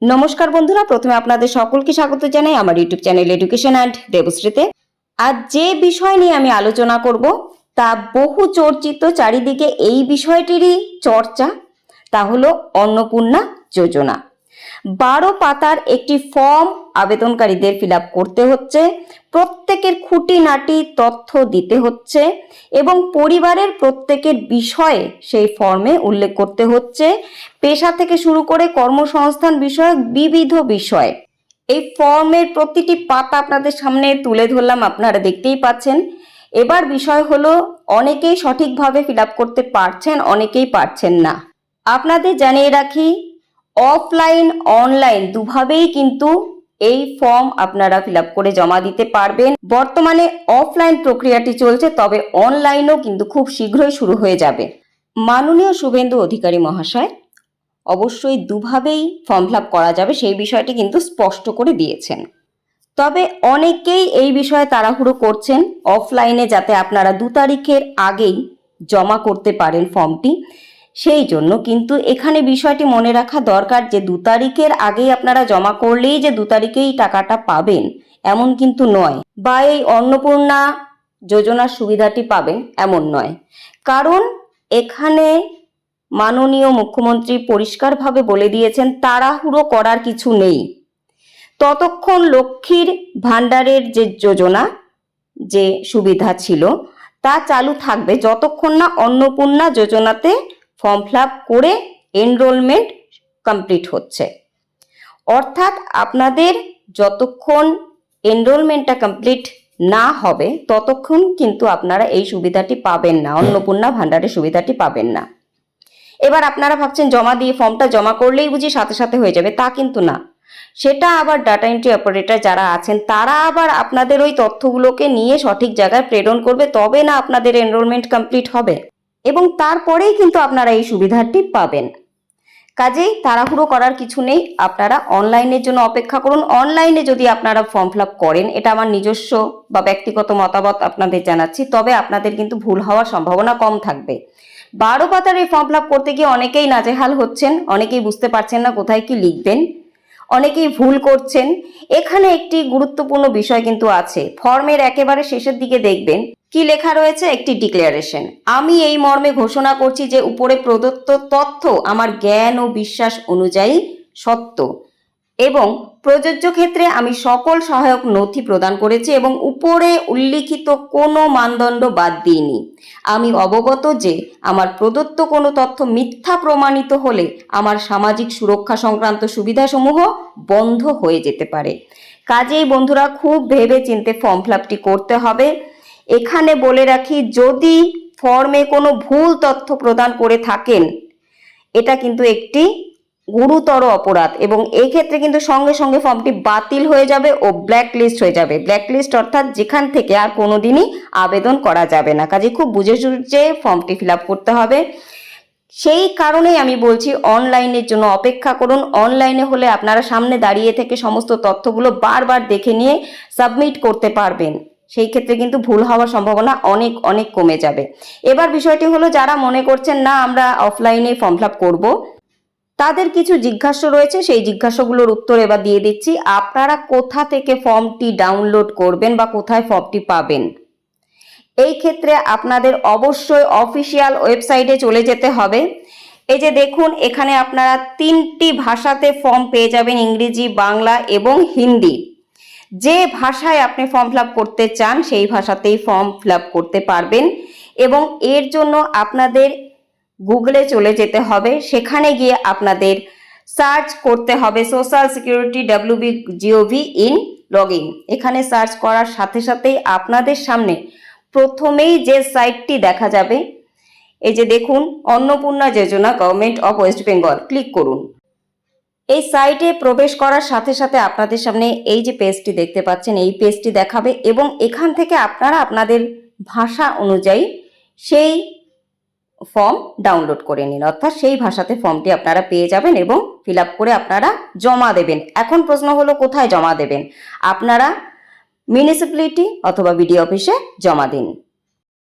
নমস্কার বন্ধুরা, প্রথমে আপনাদের সকলকে স্বাগত জানাই আমার ইউটিউব চ্যানেল এডুকেশন অ্যান্ড দেবশ্রীতে। আজ যে বিষয় নিয়ে আমি আলোচনা করব তা বহু চর্চিত, চারিদিকে এই বিষয়টিরই চর্চা, তা হলো অন্নপূর্ণা যোজনা। 12 পাতার একটি ফর্ম আবেদনকারীদের ফিল আপ করতে হচ্ছে, প্রত্যেকের খুঁটিনাটি তথ্য দিতে হচ্ছে এবং পরিবারের প্রত্যেকের বিষয়ে সেই ফর্মে উল্লেখ করতে হচ্ছে, পেশা থেকে শুরু করে কর্মসংস্থান বিষয়ক বিবিধ বিষয়। এই ফর্মের প্রতিটি পাতা আপনাদের সামনে তুলে ধরলাম, আপনারা দেখতেই পাচ্ছেন। এবার বিষয় হলো, অনেকেই সঠিকভাবে ফিল আপ করতে পারছেন, অনেকেই পারছেন না। আপনাদের জানিয়ে রাখি, অফলাইন অনলাইন দুভাবেই কিন্তু এই ফর্ম আপনারা ফিল আপ করে জমা দিতে পারবেন। বর্তমানে অফলাইন প্রক্রিয়াটি চলছে, তবে অনলাইনও কিন্তু খুব শীঘ্রই শুরু হয়ে যাবে। মাননীয় শুভেন্দু অধিকারী মহাশয় অবশ্যই দুভাবেই ফর্ম ফিল আপ করা যাবে সেই বিষয়টি কিন্তু স্পষ্ট করে দিয়েছেন। তবে অনেকেই এই বিষয়ে তাড়াহুড়ো করছেন অফলাইনে, যাতে আপনারা 2 তারিখের আগেই জমা করতে পারেন ফর্মটি। সেই জন্য কিন্তু এখানে বিষয়টি মনে রাখা দরকার যে 2 তারিখের আগেই আপনারা জমা করলেই যে 2 তারিখেই টাকাটা পাবেন এমন কিন্তু নয়, বা এই অন্নপূর্ণা যোজনার সুবিধাটি পাবেন এমন নয়। কারণ এখানে মাননীয় মুখ্যমন্ত্রী পরিষ্কারভাবে বলে দিয়েছেন তাড়াহুড়ো করার কিছু নেই। ততক্ষণ লক্ষ্মীর ভাণ্ডারের যে যোজনা, যে সুবিধা ছিল তা চালু থাকবে যতক্ষণ না অন্নপূর্ণা যোজনাতে ফর্ম ফিল আপ করে এনরোলমেন্ট কমপ্লিট হচ্ছে। অর্থাৎ আপনাদের যতক্ষণ এনরোলমেন্টটা কমপ্লিট না হবে ততক্ষণ কিন্তু আপনারা এই সুবিধাটি পাবেন না, অন্নপূর্ণা ভাণ্ডারের সুবিধাটি পাবেন না। এবার আপনারা ভাবছেন জমা দিয়ে ফর্মটা জমা করলেই বুঝি সাথে সাথে হয়ে যাবে, তা কিন্তু না। সেটা আবার ডাটা এন্ট্রি অপারেটর যারা আছেন তারা আবার আপনাদের ওই তথ্যগুলোকে নিয়ে সঠিক জায়গায় প্রেরণ করবে, তবে না আপনাদের এনরোলমেন্ট কমপ্লিট হবে এবং তারপরেই কিন্তু আপনারা এই সুবিধাটি পাবেন। কাজেই তাড়াহুড়ো করার কিছু নেই, আপনারা অনলাইনের জন্য অপেক্ষা করুন। অনলাইনে যদি আপনারা ফর্ম ফিল আপ করেন, এটা আমার নিজস্ব বা ব্যক্তিগত মতামত আপনাদের জানাচ্ছি, তবে আপনাদের কিন্তু ভুল হওয়ার সম্ভাবনা কম থাকবে। 12 পাতার এই ফর্ম ফিল আপ করতে গিয়ে অনেকেই নাজেহাল হচ্ছেন, অনেকেই বুঝতে পারছেন না কোথায় কি লিখবেন, অনেকেই ভুল করছেন। এখানে একটি গুরুত্বপূর্ণ বিষয় কিন্তু আছে। ফর্মের একেবারে শেষের দিকে দেখবেন কি লেখা রয়েছে, একটি ডিক্লারেশন। আমি এই মর্মে ঘোষণা করছি যে উপরে প্রদত্ত তথ্য আমার জ্ঞান ও বিশ্বাস অনুযায়ী সত্য এবং প্রযোজ্য ক্ষেত্রে আমি সকল সহায়ক নথি প্রদান করেছি এবং উপরে উল্লিখিত কোনো মানদণ্ড বাদ দিইনি। আমি অবগত যে আমার প্রদত্ত কোনো তথ্য মিথ্যা প্রমাণিত হলে আমার সামাজিক সুরক্ষা সংক্রান্ত সুবিধাসমূহ বন্ধ হয়ে যেতে পারে। কাজেই বন্ধুরা, খুব ভেবে চিন্তে ফর্ম ফিল আপটি করতে হবে। এখানে বলে রাখি, যদি ফর্মে কোনো ভুল তথ্য প্রদান করে থাকেন এটা কিন্তু একটি গুরুতর অপরাধ এবং এই ক্ষেত্রে কিন্তু সঙ্গে সঙ্গে ফর্মটি বাতিল হয়ে যাবে ও ব্ল্যাক লিস্ট হয়ে যাবে। ব্ল্যাক লিস্ট অর্থাৎ যেখান থেকে আর কোনোদিনই আবেদন করা যাবে না। কাজে খুব বুঝে সুঝে ফর্মটি ফিল আপ করতে হবে। সেই কারণেই আমি বলছি অনলাইনের জন্য অপেক্ষা করুন। অনলাইনে হলে আপনারা সামনে দাঁড়িয়ে থেকে সমস্ত তথ্যগুলো বারবার দেখে নিয়ে সাবমিট করতে পারবেন, সেই ক্ষেত্রে কিন্তু ভুল হওয়ার সম্ভাবনা অনেক অনেক কমে যাবে। এবার বিষয়টি হলো, যারা মনে করছেন না আমরা অফলাইনে ফর্ম ফিল আপ করবো, তাদের কিছু জিজ্ঞাসা রয়েছে, সেই জিজ্ঞাসাগুলোর উত্তর এবার দিয়ে দিচ্ছি। আপনারা কোথা থেকে ফর্মটি ডাউনলোড করবেন বা কোথায় ফর্মটি পাবেন? এই ক্ষেত্রে আপনাদের অবশ্যই অফিসিয়াল ওয়েবসাইটে চলে যেতে হবে। এই যে দেখুন, এখানে আপনারা 3টি ভাষাতে ফর্ম পেয়ে যাবেন, ইংরেজি, বাংলা এবং হিন্দি। যে ভাষায় আপনি ফর্ম ফিল আপ করতে চান সেই ভাষাতেই ফর্ম ফিল আপ করতে পারবেন এবং এর জন্য আপনাদের গুগলে চলে যেতে হবে। সেখানে গিয়ে আপনাদের সার্চ করতে হবে social security WB.gov in login. এখানে সার্চ করার সাথে সাথেই আপনাদের সামনে প্রথমেই যে সাইটটি দেখা যাবে, এই যে দেখুন, Annapurna Yojana government of West Bengal, click করুন। এই সাইটে প্রবেশ করার সাথে সাথে আপনাদের সামনে এই যে পেজটি দেখতে পাচ্ছেন এই পেজটি দেখাবে এবং এখান থেকে আপনারা আপনাদের ভাষা অনুযায়ী সেই ফর্ম ডাউনলোড করে নিন, অর্থাৎ সেই ভাষাতে ফর্মটি আপনারা পেয়ে যাবেন এবং ফিল আপ করে আপনারা জমা দেবেন। এখন প্রশ্ন হলো কোথায় জমা দেবেন? আপনারা মিউনিসিপ্যালিটি অথবা বিডিও অফিসে জমা দিন।